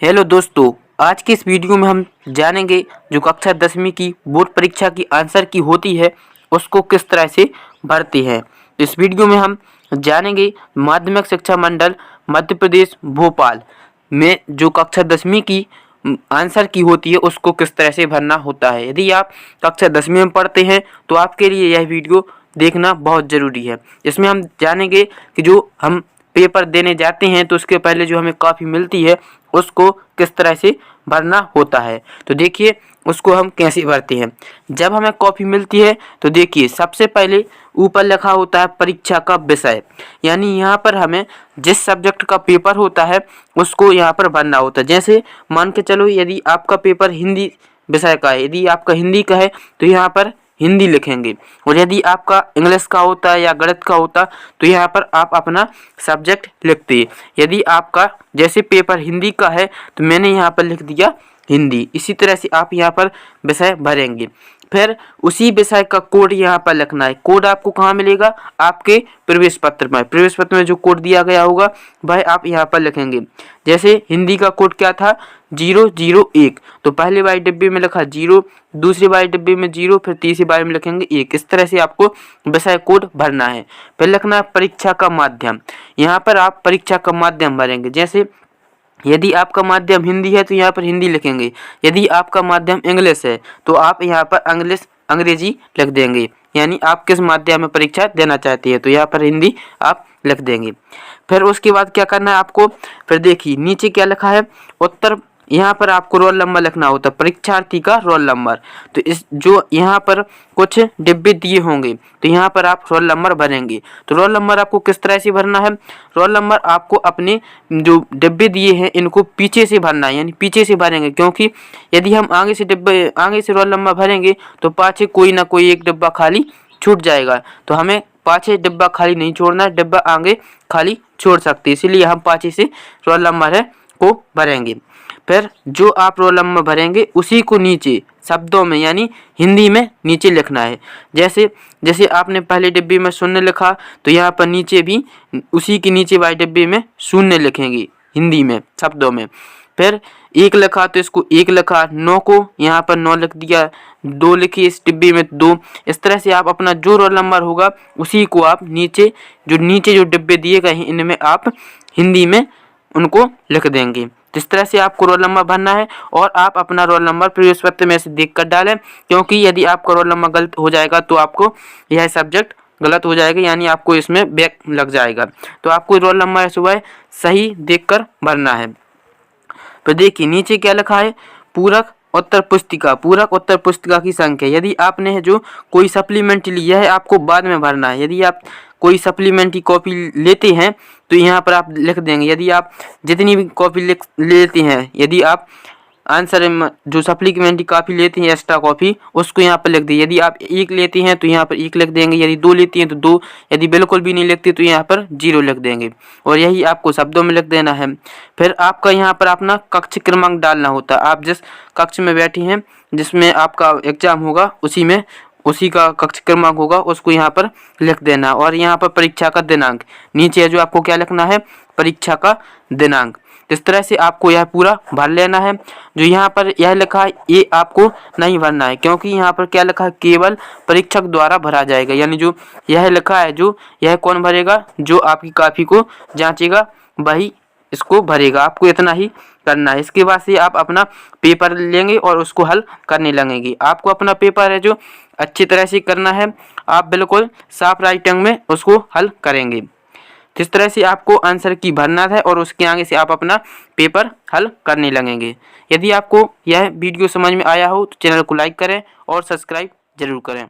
Hello दोस्तों, आज के इस वीडियो में हम जानेंगे जो कक्षा 10वीं की बोर्ड परीक्षा की आंसर की होती है उसको किस तरह से भरते हैं। इस वीडियो में हम जानेंगे माध्यमिक शिक्षा मंडल मध्य प्रदेश भोपाल में जो कक्षा 10वीं की आंसर की होती है उसको किस तरह से भरना होता है। यदि आप कक्षा 10वीं में पढ़ते हैं तो आपके लिए यह वीडियो देखना बहुत ज़रूरी है। इसमें हम जानेंगे कि जो हम पेपर देने जाते हैं तो उसके पहले जो हमें कॉपी मिलती है उसको किस तरह से भरना होता है। तो देखिए उसको हम कैसे भरते हैं। जब हमें कॉपी मिलती है तो देखिए सबसे पहले ऊपर लिखा होता है परीक्षा का विषय, यानी यहाँ पर हमें जिस सब्जेक्ट का पेपर होता है उसको यहाँ पर भरना होता है। जैसे मान के चलो यदि आपका पेपर हिंदी विषय का है, यदि आपका हिंदी का है तो यहाँ पर हिंदी लिखेंगे, और यदि आपका इंग्लिश का होता है या गणित का होता तो यहाँ पर आप अपना सब्जेक्ट लिखते। यदि आपका जैसे पेपर हिंदी का है तो मैंने यहाँ पर लिख दिया हिंदी। इसी तरह से आप यहाँ पर विषय भरेंगे। फिर उसी विषय का कोड यहाँ पर लिखना है। कोड आपको कहाँ मिलेगा? आपके प्रवेश पत्र में। प्रवेश पत्र में जो कोड दिया गया होगा वह आप यहाँ पर लिखेंगे। जैसे हिंदी का कोड क्या था? 001। तो पहले वाले डिब्बे में लिखा 0, दूसरे वाले डिब्बे में 0, फिर तीसरे वाले में लिखेंगे 1। इस तरह से आपको विषय कोड भरना है। फिर लिखना है परीक्षा का माध्यम। यहाँ पर आप परीक्षा का माध्यम भरेंगे। जैसे यदि आपका माध्यम हिंदी है तो यहाँ पर हिंदी लिखेंगे। यदि आपका माध्यम इंग्लिश है तो आप यहाँ पर अंग्रेजी लिख देंगे, यानी आप किस माध्यम में परीक्षा देना चाहते हैं तो यहाँ पर हिंदी आप लिख देंगे। फिर उसके बाद क्या करना है आपको? फिर देखिए नीचे क्या लिखा है उत्तर। यहाँ पर आपको रोल नंबर लिखना होता है, परीक्षार्थी का रोल नंबर। तो इस जो यहाँ पर कुछ डिब्बे दिए होंगे तो यहाँ पर आप रोल नंबर भरेंगे। तो रोल नंबर आपको किस तरह से भरना है? रोल नंबर आपको अपने जो डिब्बे दिए हैं इनको पीछे से भरना है, यानी पीछे से भरेंगे, क्योंकि यदि हम आगे से रोल नंबर भरेंगे तो पाछे कोई ना कोई एक डिब्बा खाली छूट जाएगा। तो हमें पाछे डिब्बा खाली नहीं छोड़ना है, डिब्बा आगे खाली छोड़ सकते हैं, इसीलिए हम पाछे से रोल नंबर है को भरेंगे। फिर जो आप रोल नंबर भरेंगे उसी को नीचे शब्दों में यानी हिंदी में नीचे लिखना है। जैसे आपने पहले डिब्बे में 0 लिखा तो यहाँ पर नीचे भी उसी के नीचे वाले डिब्बे में 0 लिखेंगे हिंदी में शब्दों में। फिर 1 लिखा तो इसको 1 लिखा, 9 को यहाँ पर 9 लिख दिया, 2 लिखी इस डिब्बे में 2। इस तरह से आप अपना जो रोल नंबर होगा उसी को आप नीचे जो डिब्बे दिए गए हैं इनमें आप हिंदी में उनको लिख देंगे। इस तरह से आपको रोल नंबर भरना है और आप अपना रोल नंबर प्रवेश पत्र में से देख कर डालें, क्योंकि यदि आपका रोल नंबर गलत हो जाएगा तो आपको यह सब्जेक्ट गलत हो जाएगा, यानी आपको इसमें बैक लग जाएगा। तो आपको रोल नंबर सुबह सही देखकर भरना है। तो देखिए नीचे क्या लिखा है पूरक उत्तर पुस्तिका। पूरक उत्तर पुस्तिका की संख्या। यदि आपने जो कोई सप्लीमेंट लिया है आपको बाद में भरना है। यदि आप कोई सप्लीमेंट्री कॉपी लेते हैं तो यहाँ पर आप लिख देंगे। यदि आप जितनी भी कॉपी लेते हैं, यदि आप आंसर जो सप्लीमेंट्री कॉपी लेते हैं एक्स्ट्रा कॉपी उसको यहाँ पर लिख दीजिए। यदि आप 1 लेते हैं तो यहाँ पर 1 लिख देंगे, यदि 2 लेते हैं तो 2, यदि बिल्कुल भी नहीं लिखते तो यहाँ पर 0 लिख देंगे, और यही आपको शब्दों में लिख देना है। फिर आपका यहाँ पर अपना कक्ष क्रमांक डालना होता है। आप जिस कक्ष में बैठे हैं जिसमें आपका एग्जाम होगा उसी का कक्ष क्रमांक होगा उसको यहाँ पर लिख देना। और यहाँ पर परीक्षा का दिनांक नीचे जो आपको क्या लिखना है परीक्षा का दिनांक। इस तरह से आपको यह पूरा भर लेना है। जो यहाँ पर यह लिखा है ये आपको नहीं भरना है, क्योंकि यहाँ पर क्या लिखा है केवल परीक्षक द्वारा भरा जाएगा, यानी जो यह लिखा है जो यह कौन भरेगा? जो आपकी कॉपी को जांचेगा वही इसको भरेगा। आपको इतना ही करना है। इसके बाद से आप अपना पेपर लेंगे और उसको हल करने लगेंगे। आपको अपना पेपर है जो अच्छी तरह से करना है, आप बिल्कुल साफ राइटिंग में उसको हल करेंगे। जिस तरह से आपको आंसर की भरना है और उसके आगे से आप अपना पेपर हल करने लगेंगे। यदि आपको यह वीडियो समझ में आया हो तो चैनल को लाइक करें और सब्सक्राइब जरूर करें।